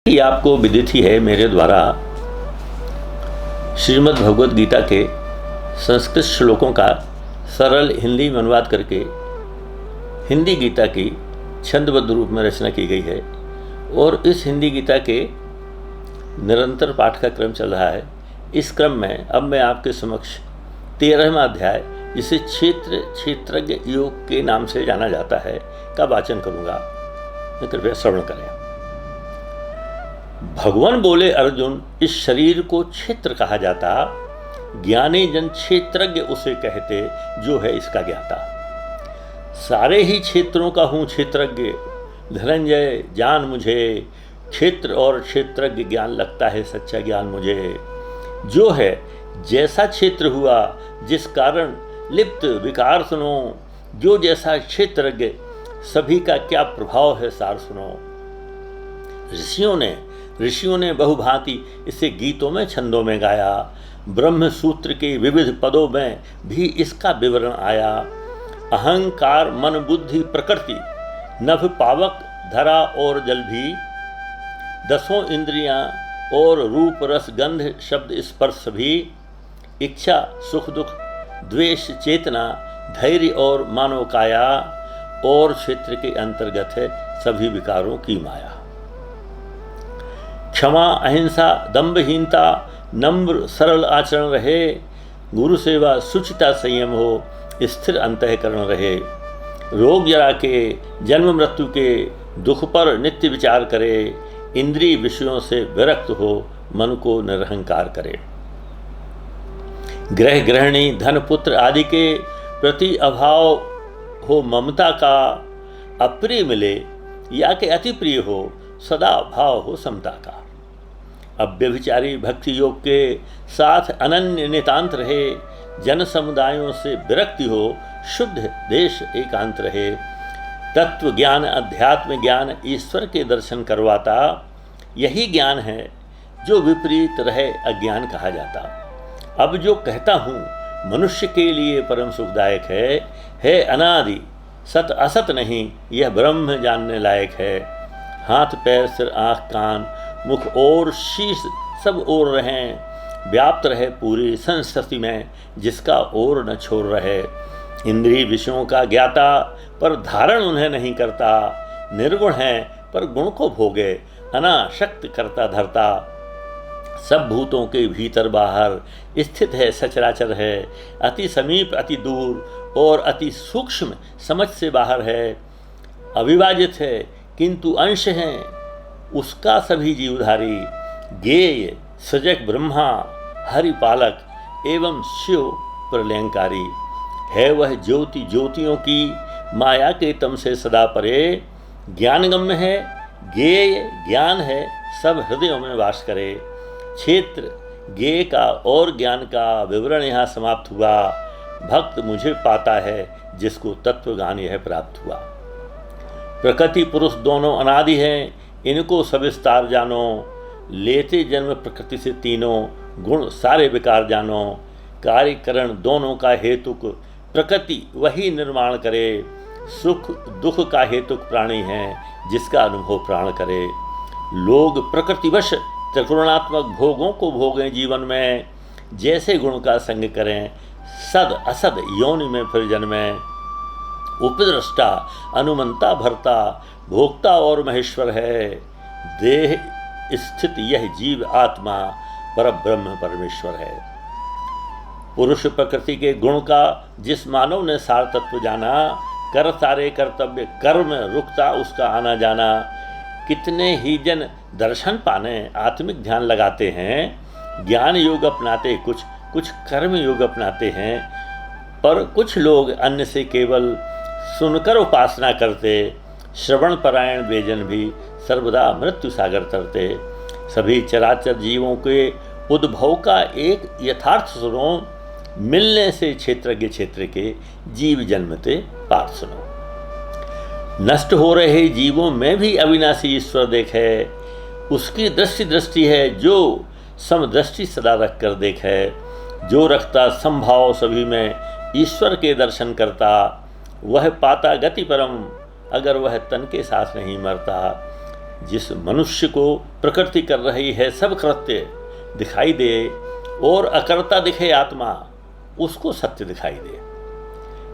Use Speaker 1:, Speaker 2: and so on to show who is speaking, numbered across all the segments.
Speaker 1: ये आपको विदित ही है, मेरे द्वारा श्रीमद् भगवद गीता के संस्कृत श्लोकों का सरल हिंदी में अनुवाद करके हिंदी गीता की छंदबद्ध रूप में रचना की गई है और इस हिंदी गीता के निरंतर पाठ का क्रम चल रहा है। इस क्रम में अब मैं आपके समक्ष 13वां अध्याय, जिसे क्षेत्रज्ञ योग के नाम से जाना जाता है, का वाचन करूँगा। कृपया श्रवण करें। भगवान बोले, अर्जुन, इस शरीर को क्षेत्र कहा जाता, ज्ञानी जन क्षेत्रज्ञ उसे कहते जो है इसका ज्ञाता। सारे ही क्षेत्रों का हूँ क्षेत्रज्ञ, धनंजय जान मुझे, क्षेत्र और क्षेत्रज्ञ ज्ञान लगता है सच्चा ज्ञान मुझे। जो है जैसा क्षेत्र हुआ जिस कारण लिप्त विकार सुनो, जो जैसा क्षेत्रज्ञ सभी का क्या प्रभाव है सार सुनो। ऋषियों ने बहुभांति इसे गीतों में छंदों में गाया। ब्रह्म सूत्र के विविध पदों में भी इसका विवरण आया। अहंकार मन बुद्धि प्रकृति नभ पावक धरा और जल भी, दसों इंद्रियां और रूप रस गंध शब्द स्पर्श भी, इच्छा सुख दुख द्वेष चेतना धैर्य और मानव काया, और क्षेत्र के अंतर्गत है सभी विकारों की माया। क्षमा अहिंसा दंभहीनता नम्र सरल आचरण रहे, गुरु सेवा शुचिता संयम हो, स्थिर अंतःकरण रहे। रोग जरा के जन्म मृत्यु के दुख पर नित्य विचार करे, इंद्रिय विषयों से विरक्त हो, मन को निरहंकार करे। ग्रह गृहिणी धन पुत्र आदि के प्रति अभाव हो ममता का, अप्रिय मिले या के अति प्रिय हो, सदा भाव हो समता का। अव्यभिचारी भक्ति योग के साथ अनन्य नितांत रहे, जन समुदायों से विरक्ति हो, शुद्ध देश एकांत रहे। तत्व ज्ञान अध्यात्म ज्ञान ईश्वर के दर्शन करवाता, यही ज्ञान है जो विपरीत रहे अज्ञान कहा जाता। अब जो कहता हूँ मनुष्य के लिए परम सुखदायक है अनादि सत असत नहीं, यह ब्रह्म जानने लायक है। हाथ पैर सिर आँख कान मुख और शीश सब ओर रहें, व्याप्त रहे पूरी संस्कृति में, जिसका ओर न छोड़ रहे। इंद्रिय विषयों का ज्ञाता पर धारण उन्हें नहीं करता, निर्गुण है पर गुण को भोगे, अनाशक्त करता धरता। सब भूतों के भीतर बाहर स्थित है सचराचर है, अति समीप अति दूर और अति सूक्ष्म समझ से बाहर है। अविभाजित है किंतु अंश हैं उसका सभी जीवधारी। ज्ञेय सजग ब्रह्मा हरि पालक एवं शिव प्रलयंकारी है। वह ज्योति ज्योतियों की माया के तम से सदा परे, ज्ञानगम्य है ज्ञेय ज्ञान है सब हृदयों में वास करे। क्षेत्र ज्ञेय का और ज्ञान का विवरण यहाँ समाप्त हुआ। भक्त मुझे पाता है जिसको तत्वज्ञान यह प्राप्त हुआ। प्रकृति पुरुष दोनों अनादि हैं, इनको सविस्तार जानो। लेते जन्म प्रकृति से तीनों, गुण सारे विकार जानो। कार्यकरण दोनों का हेतुक प्रकृति वही निर्माण करे। सुख दुख का हेतुक प्राणी है, जिसका अनुभव प्राण करे। लोग प्रकृतिवश त्रिगुणात्मक भोगों को भोगें जीवन में, जैसे गुण का संग करें सद असद योनि में फिर जन्में। उपद्रष्टा अनुमंता भरता भोक्ता और महेश्वर है, देह स्थित यह जीव आत्मा पर ब्रह्म परमेश्वर है। पुरुष प्रकृति के गुण का जिस मानव ने सार तत्व जाना, कर सारे कर्तव्य कर्म रुकता उसका आना जाना। कितने ही जन दर्शन पाने आत्मिक ध्यान लगाते हैं, ज्ञान योग अपनाते कुछ कर्म योग अपनाते हैं, पर कुछ लोग अन्य से केवल सुनकर उपासना करते। श्रवण परायण बेजन भी सर्वदा मृत्यु सागर तरते। सभी चराचर जीवों के उद्भव का एक यथार्थ सुनो, मिलने से क्षेत्रज्ञ क्षेत्र के जीव जन्मते पार्थ सुनो। नष्ट हो रहे जीवों में भी अविनाशी ईश्वर देखे, उसकी दृष्टि है जो समदृष्टि सदा रख कर देखे। जो रखता संभाव सभी में ईश्वर के दर्शन करता, वह पाता गति परम, अगर वह तन के साथ नहीं मरता। जिस मनुष्य को प्रकृति कर रही है सब कृत्य दिखाई दे और अकर्ता दिखे आत्मा, उसको सत्य दिखाई दे।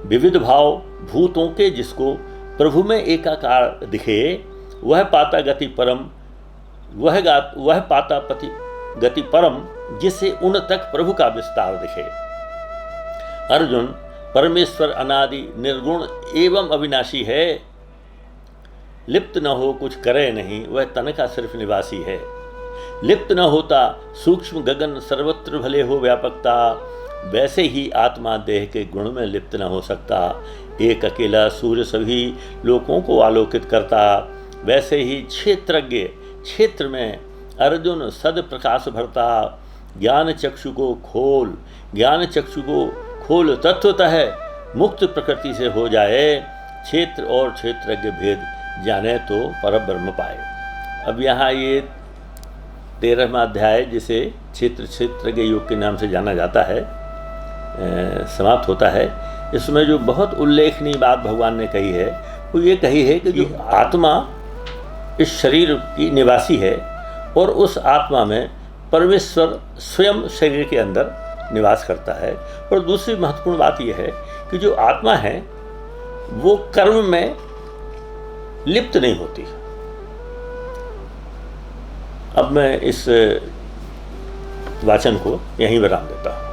Speaker 1: विविध भाव भूतों के जिसको प्रभु में एकाकार दिखे, वह पाता गति परम, वह पाता पति गति परम, जिससे उन तक प्रभु का विस्तार दिखे। अर्जुन, परमेश्वर अनादि निर्गुण एवं अविनाशी है, लिप्त न हो कुछ करे नहीं, वह तन का सिर्फ निवासी है। लिप्त न होता सूक्ष्म गगन सर्वत्र भले हो व्यापकता, वैसे ही आत्मा देह के गुण में लिप्त न हो सकता। एक अकेला सूर्य सभी लोकों को आलोकित करता, वैसे ही क्षेत्रज्ञ क्षेत्र में अर्जुन सद प्रकाश भरता। ज्ञान चक्षु को खोल तत्वतः मुक्त प्रकृति से हो जाए, क्षेत्र और क्षेत्रज्ञ भेद जाने तो परब्रह्म पाए। अब यहाँ ये 13वां अध्याय, जिसे क्षेत्रज्ञ योग के नाम से जाना जाता है, समाप्त होता है। इसमें जो बहुत उल्लेखनीय बात भगवान ने कही है वो ये कही है कि जो आत्मा इस शरीर की निवासी है और उस आत्मा में परमेश्वर स्वयं शरीर के अंदर निवास करता है। और दूसरी महत्वपूर्ण बात यह है कि जो आत्मा है वो कर्म में लिप्त नहीं होती। अब मैं इस वाचन को यहीं विराम देता हूँ।